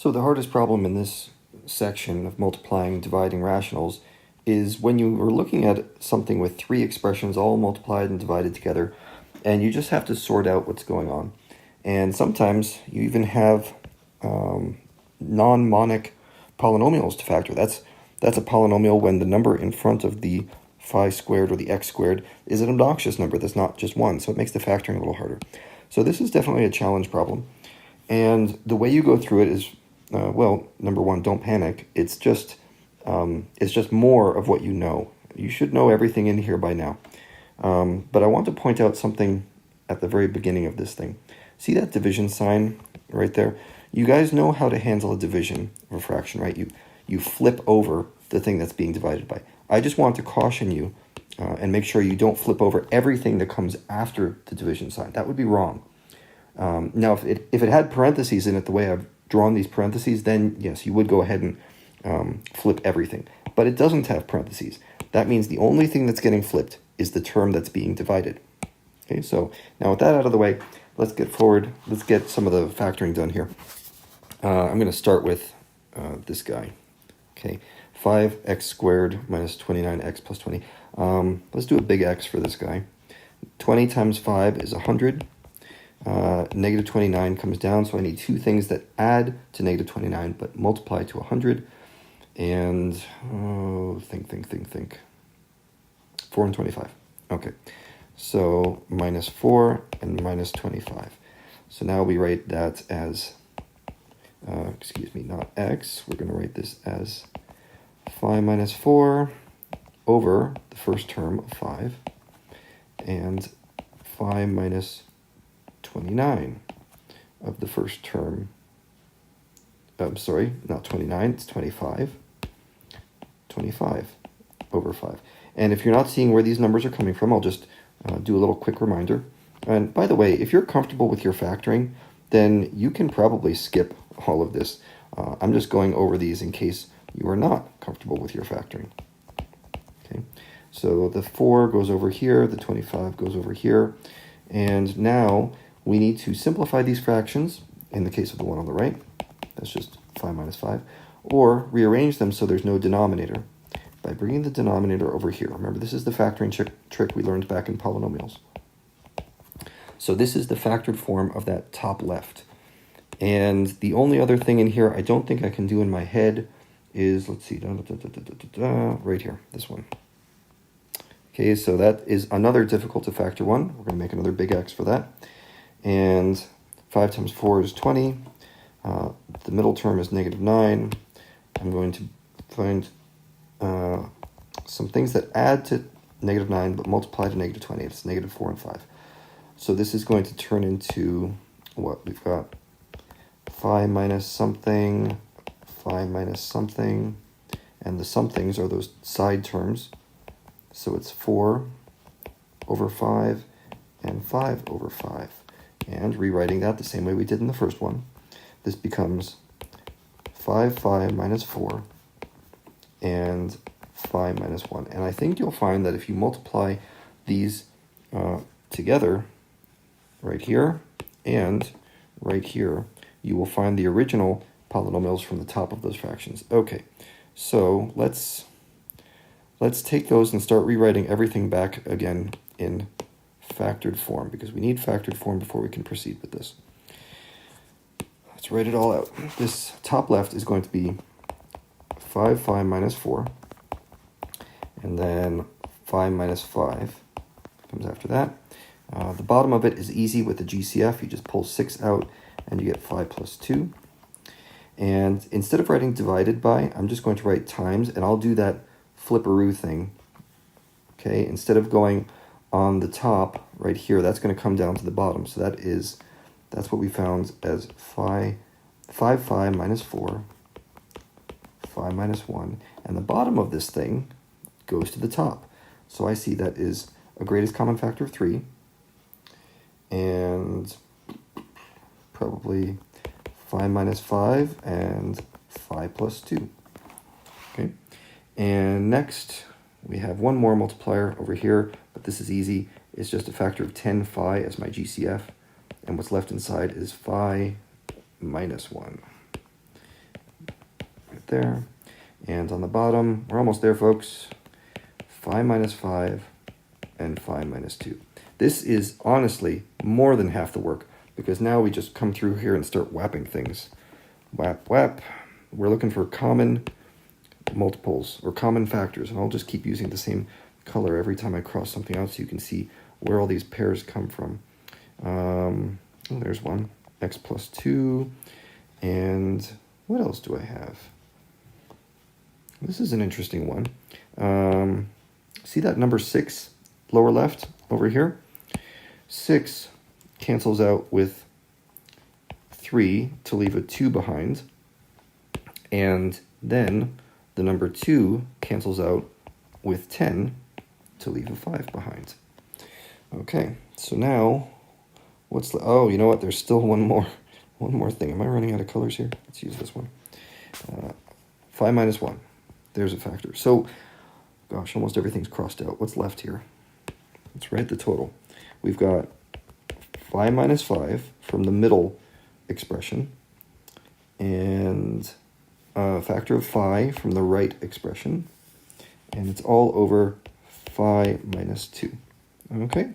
So the hardest problem in this section of multiplying and dividing rationals is when you are looking at something with three expressions all multiplied and divided together, and you just have to sort out what's going on. And sometimes you even have non-monic polynomials to factor. That's a polynomial when the number in front of the phi squared or the x squared is an obnoxious number that's not just one, so it makes the factoring a little harder. So this is definitely a challenge problem. And the way you go through it is, well, number one, don't panic. It's just more of what you know. You should know everything in here by now. But I want to point out something at the very beginning of this thing. See that division sign right there? You guys know how to handle a division of a fraction, right? You flip over the thing that's being divided by. I just want to caution you and make sure you don't flip over everything that comes after the division sign. That would be wrong. Now, if it had parentheses in it the way I've drawn these parentheses, then yes, you would go ahead and flip everything. But it doesn't have parentheses. That means the only thing that's getting flipped is the term that's being divided. Okay, so now with that out of the way, let's get forward. Let's get some of the factoring done here. I'm going to start with this guy. Okay, 5x squared minus 29x plus 20. Let's do a big X for this guy. 20 times 5 is 100. Negative 29 comes down, so I need two things that add to negative 29 but multiply to 100. And think. 4 and 25. Okay, so minus 4 and minus 25. So now we write that as, not x. We're going to write this as 5 minus 4 over the first term of 5 and 5 minus 29 of the first term. I'm sorry, not 29, it's 25. 25 over 5. And if you're not seeing where these numbers are coming from, I'll just do a little quick reminder. And by the way, if you're comfortable with your factoring, then you can probably skip all of this. I'm just going over these in case you are not comfortable with your factoring. Okay, so the 4 goes over here, the 25 goes over here, and now we need to simplify these fractions. In the case of the one on the right, that's just 5 minus 5, or rearrange them so there's no denominator by bringing the denominator over here. Remember, this is the factoring trick we learned back in polynomials. So this is the factored form of that top left. And the only other thing in here I don't think I can do in my head is, let's see, right here, this one. Okay, so that is another difficult to factor one. We're going to make another big X for that. And 5 times 4 is 20. The middle term is negative 9. I'm going to find some things that add to negative 9 but multiply to negative 20. It's negative 4 and 5. So this is going to turn into what? We've got 5 minus something, 5 minus something, and the somethings are those side terms. So it's 4 over 5 and 5 over 5. And rewriting that the same way we did in the first one, this becomes 5 minus 4 and 5 minus 1. And I think you'll find that if you multiply these together, right here and right here, you will find the original polynomials from the top of those fractions. Okay, so let's take those and start rewriting everything back again in factored form, because we need factored form before we can proceed with this. Let's write it all out. This top left is going to be 5 minus 4, and then 5 minus 5 comes after that. The bottom of it is easy with the GCF. You just pull 6 out and you get 5 plus 2. And instead of writing divided by, I'm just going to write times, and I'll do that flipperoo thing. Okay, instead of going on the top right here, that's going to come down to the bottom. So that's what we found as 5 minus 4, 5 minus 1, and the bottom of this thing goes to the top. So I see that is a greatest common factor of 3, and probably 5 minus 5 and 5 plus 2. Okay, and next we have one more multiplier over here, but this is easy. It's just a factor of 10 phi as my GCF, and what's left inside is phi minus 1. there. And on the bottom, we're almost there, folks. Phi minus 5 and phi minus 2. This is honestly more than half the work, because now we just come through here and start whapping things. Whap, whap. We're looking for common multiples or common factors, and I'll just keep using the same color every time I cross something out so you can see where all these pairs come from. There's one, x plus 2, and what else do I have? This is an interesting one. See that number 6, lower left, over here? 6 cancels out with 3 to leave a 2 behind, and then the number 2 cancels out with 10 to leave a 5 behind. Okay, so now, oh, you know what? There's still one more thing. Am I running out of colors here? Let's use this one. Phi minus 1. There's a factor. So, gosh, almost everything's crossed out. What's left here? Let's write the total. We've got phi minus 5 from the middle expression, and a factor of phi from the right expression, and it's all over phi minus 2. Okay?